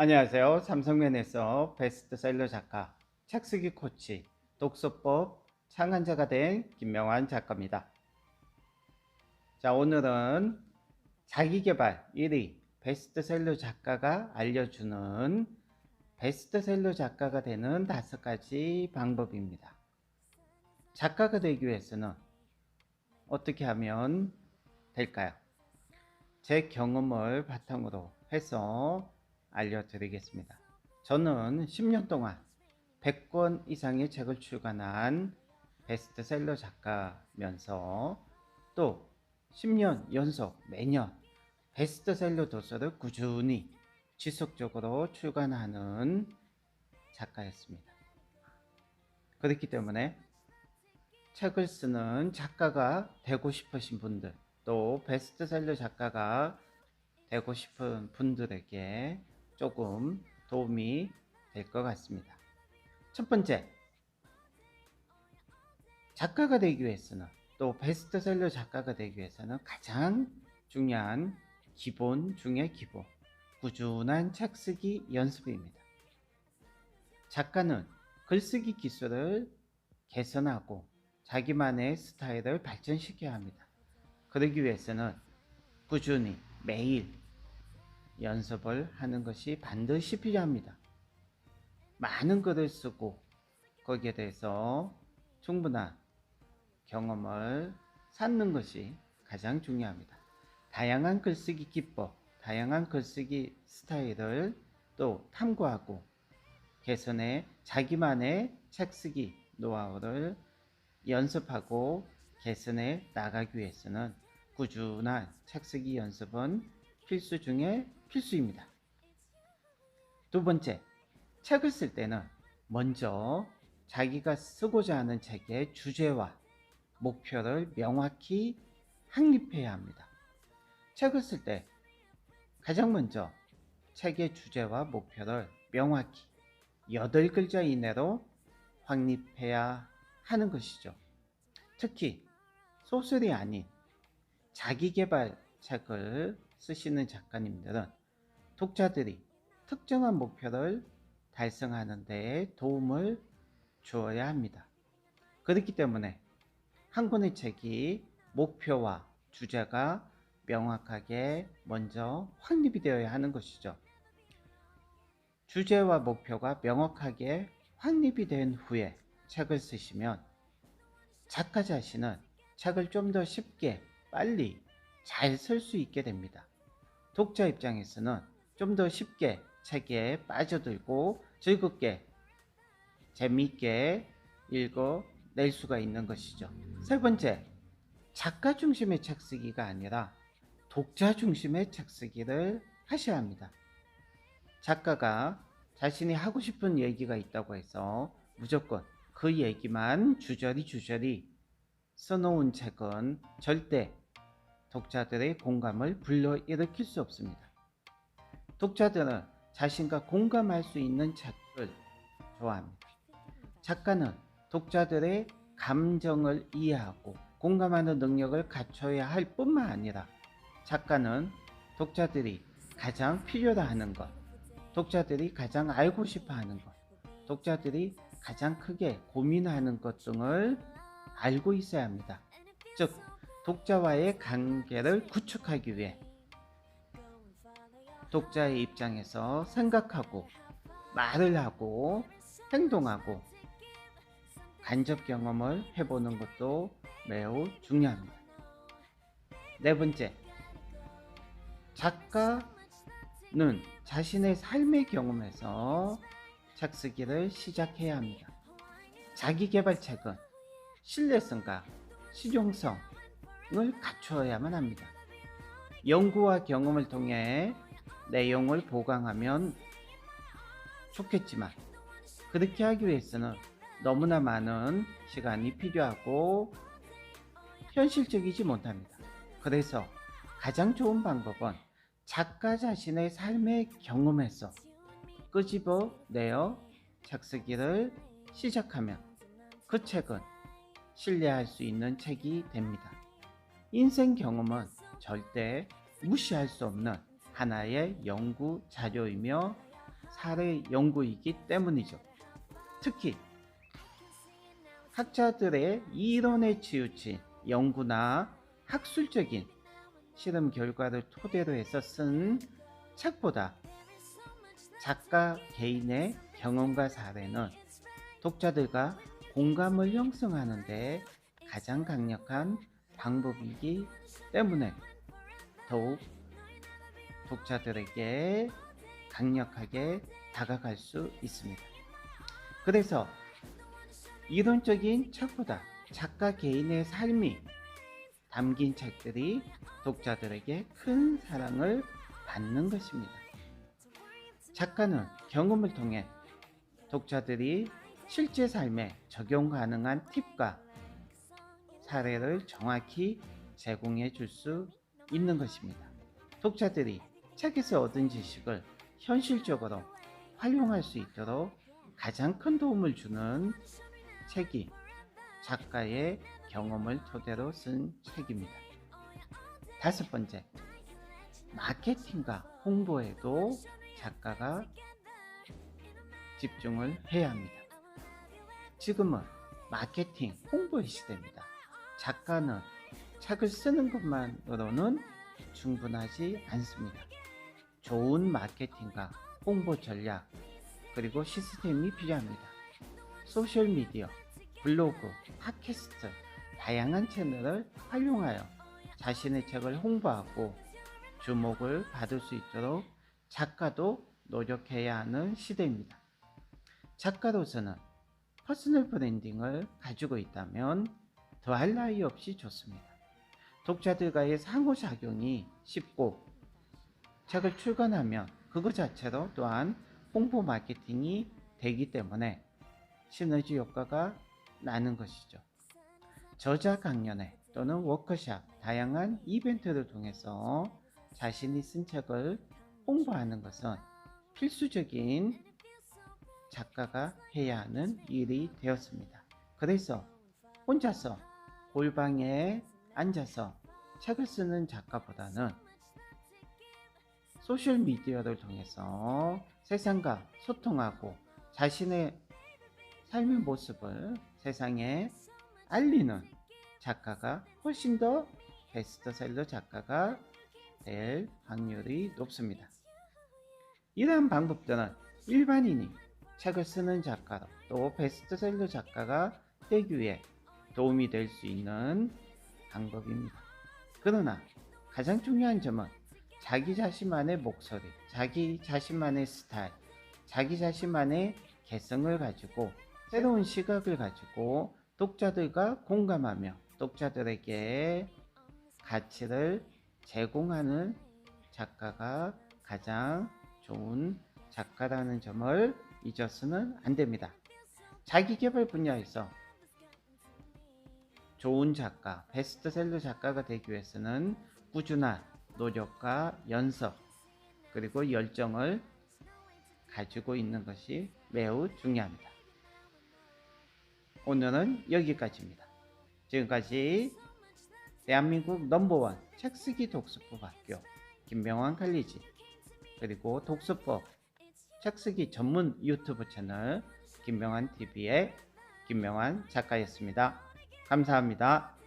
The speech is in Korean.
안녕하세요. 삼성면에서 베스트셀러 작가, 책쓰기 코치, 독서법 창간자가 된 김명환 작가입니다. 자, 오늘은 자기계발 1위 베스트셀러 작가가 알려주는 베스트셀러 작가가 되는 5가지 방법입니다. 작가가 되기 위해서는 어떻게 하면 될까요? 제 경험을 바탕으로 해서 알려드리겠습니다. 저는 10년 동안 100권 이상의 책을 출간한 베스트셀러 작가면서 또 10년 연속 매년 베스트셀러 도서를 꾸준히 지속적으로 출간하는 작가였습니다. 그렇기 때문에 책을 쓰는 작가가 되고 싶으신 분들, 또 베스트셀러 작가가 되고 싶은 분들에게 조금 도움이 될 것 같습니다. 첫 번째, 작가가 되기 위해서는, 또 베스트셀러 작가가 되기 위해서는 가장 중요한 기본 중의 기본, 꾸준한 책쓰기 연습입니다. 작가는 글쓰기 기술을 개선하고 자기만의 스타일을 발전시켜야 합니다. 그러기 위해서는 꾸준히 매일 연습을 하는 것이 반드시 필요합니다. 많은 글을 쓰고 거기에 대해서 충분한 경험을 쌓는 것이 가장 중요합니다. 다양한 글쓰기 기법, 다양한 글쓰기 스타일을 또 탐구하고 개선해 자기만의 책쓰기 노하우를 연습하고 개선해 나가기 위해서는 꾸준한 책쓰기 연습은 필수 중에 필수입니다. 두 번째, 책을 쓸 때는 먼저 자기가 쓰고자 하는 책의 주제와 목표를 명확히 확립해야 합니다. 책을 쓸 때 가장 먼저 책의 주제와 목표를 명확히 8글자 이내로 확립해야 하는 것이죠. 특히 소설이 아닌 자기계발 책을 쓰시는 작가님들은 독자들이 특정한 목표를 달성하는 데 도움을 주어야 합니다. 그렇기 때문에 한 권의 책이 목표와 주제가 명확하게 먼저 확립이 되어야 하는 것이죠. 주제와 목표가 명확하게 확립이 된 후에 책을 쓰시면 작가 자신은 책을 좀 더 쉽게 빨리 잘 쓸 수 있게 됩니다. 독자 입장에서는 좀 더 쉽게 책에 빠져들고 즐겁게 재미있게 읽어낼 수가 있는 것이죠. 세 번째, 작가 중심의 책쓰기가 아니라 독자 중심의 책쓰기를 하셔야 합니다. 작가가 자신이 하고 싶은 얘기가 있다고 해서 무조건 그 얘기만 주저리 써놓은 책은 절대 독자들의 공감을 불러일으킬 수 없습니다. 독자들은 자신과 공감할 수 있는 책을 좋아합니다. 작가는 독자들의 감정을 이해하고 공감하는 능력을 갖춰야 할 뿐만 아니라 작가는 독자들이 가장 필요로 하는 것, 독자들이 가장 알고 싶어 하는 것, 독자들이 가장 크게 고민하는 것 등을 알고 있어야 합니다. 즉, 독자와의 관계를 구축하기 위해 독자의 입장에서 생각하고 말을 하고 행동하고 간접 경험을 해보는 것도 매우 중요합니다. 네 번째, 작가는 자신의 삶의 경험에서 책쓰기를 시작해야 합니다. 자기계발책은 신뢰성과 실용성을 갖추어야만 합니다. 연구와 경험을 통해 내용을 보강하면 좋겠지만 그렇게 하기 위해서는 너무나 많은 시간이 필요하고 현실적이지 못합니다. 그래서 가장 좋은 방법은 작가 자신의 삶의 경험에서 끄집어내어 책쓰기를 시작하면 그 책은 신뢰할 수 있는 책이 됩니다. 인생 경험은 절대 무시할 수 없는 하나의 연구 자료이며 사례 연구이기 때문이죠. 특히 학자들의 이론에 치우친 연구나 학술적인 실험 결과를 토대로 해서 쓴 책보다 작가 개인의 경험과 사례는 독자들과 공감을 형성하는 데 가장 강력한 방법이기 때문에 더욱 독자들에게 강력하게 다가갈 수 있습니다. 그래서 이론적인 책보다 작가 개인의 삶이 담긴 책들이 독자들에게 큰 사랑을 받는 것입니다. 작가는 경험을 통해 독자들이 실제 삶에 적용 가능한 팁과 사례를 정확히 제공해 줄 수 있는 것입니다. 독자들이 책에서 얻은 지식을 현실적으로 활용할 수 있도록 가장 큰 도움을 주는 책이 작가의 경험을 토대로 쓴 책입니다. 다섯 번째, 마케팅과 홍보에도 작가가 집중을 해야 합니다. 지금은 마케팅, 홍보의 시대입니다. 작가는 책을 쓰는 것만으로는 충분하지 않습니다. 좋은 마케팅과 홍보 전략, 그리고 시스템이 필요합니다. 소셜미디어, 블로그, 팟캐스트, 다양한 채널을 활용하여 자신의 책을 홍보하고 주목을 받을 수 있도록 작가도 노력해야 하는 시대입니다. 작가로서는 퍼스널 브랜딩을 가지고 있다면 더할 나위 없이 좋습니다. 독자들과의 상호작용이 쉽고 책을 출간하면 그것 자체로 또한 홍보 마케팅이 되기 때문에 시너지 효과가 나는 것이죠. 저자 강연회 또는 워크숍, 다양한 이벤트를 통해서 자신이 쓴 책을 홍보하는 것은 필수적인 작가가 해야 하는 일이 되었습니다. 그래서 혼자서 골방에 앉아서 책을 쓰는 작가보다는 소셜미디어를 통해서 세상과 소통하고 자신의 삶의 모습을 세상에 알리는 작가가 훨씬 더 베스트셀러 작가가 될 확률이 높습니다. 이러한 방법들은 일반인이 책을 쓰는 작가로 또 베스트셀러 작가가 되기 위해 도움이 될 수 있는 방법입니다. 그러나 가장 중요한 점은 자기 자신만의 목소리, 자기 자신만의 스타일, 자기 자신만의 개성을 가지고 새로운 시각을 가지고 독자들과 공감하며 독자들에게 가치를 제공하는 작가가 가장 좋은 작가라는 점을 잊어서는 안 됩니다. 자기계발 분야에서 좋은 작가, 베스트셀러 작가가 되기 위해서는 꾸준한 노력과 연습, 그리고 열정을 가지고 있는 것이 매우 중요합니다. 오늘은 여기까지입니다. 지금까지 대한민국 넘버원 책쓰기 독서법 학교 김명환 칼리지, 그리고 독서법 책쓰기 전문 유튜브 채널 김명환TV의 김명환 작가였습니다. 감사합니다.